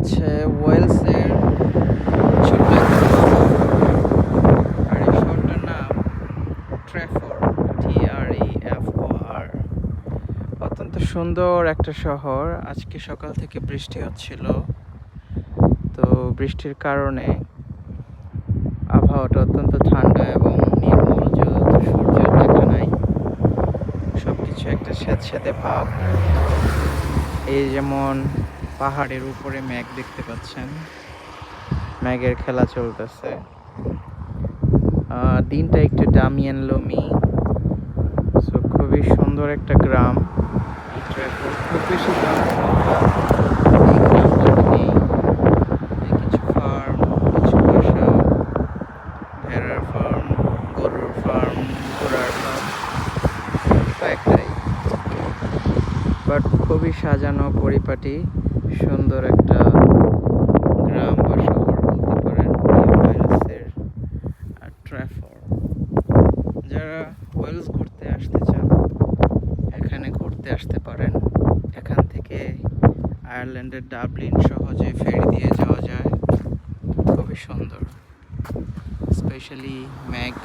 হচ্ছে ওয়েলসের ছোট্ট একটা শহর। আর এই শহরটার নাম ট্র্যাফোর্ড, TREFOR। অত্যন্ত সুন্দর একটা শহর। আজকে সকাল থেকে বৃষ্টি হচ্ছিল, তো বৃষ্টির কারণে আবহাওয়াটা অত্যন্ত ঠান্ডা এবং নির্মল, যেহেতু সূর্যের দেখা নাই, সবকিছু একটা স্যাঁতস্যাঁতে ভাব। এই যেমন পাহাড়ের উপরে মেঘ দেখতে পাচ্ছেন, মেঘের খেলা চলতেছে। দিনটা একটু ডামিয়ান লোমি, সো খুবই সুন্দর একটা গ্রাম। এই ট্র্যাফোর্ড খুব বেশি জনসংখ্যা এই গ্রামটাতে নেই। কিছু ফার্ম, কিছু বাসা, ভেড়ার ফার্ম, গরুর ফার্ম, ঘোড়ার ফার্ম, কয়েকটাই, বাট খুবই সাজানো পরিপাটি সুন্দর একটা গ্রাম বা শহর বলতে পারেন নিউ ওয়েলসের ট্র্যাফোর্ড। যারা ওয়েলস ঘুরতে আসতে চান এখানে ঘুরতে আসতে পারেন। এখান থেকে আয়ারল্যান্ডের ডাবলিন সহজে ফেরি দিয়ে যাওয়া যায়। খুবই সুন্দর, স্পেশালি মেঘ,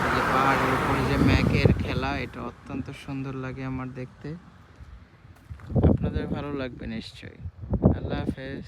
এই যে পাহাড়ের উপরে যে মেঘের খেলা, এটা অত্যন্ত সুন্দর লাগে আমার দেখতে। আপনাদের ভালো লাগবে নিশ্চয়ই। আল্লাহ হাফেজ।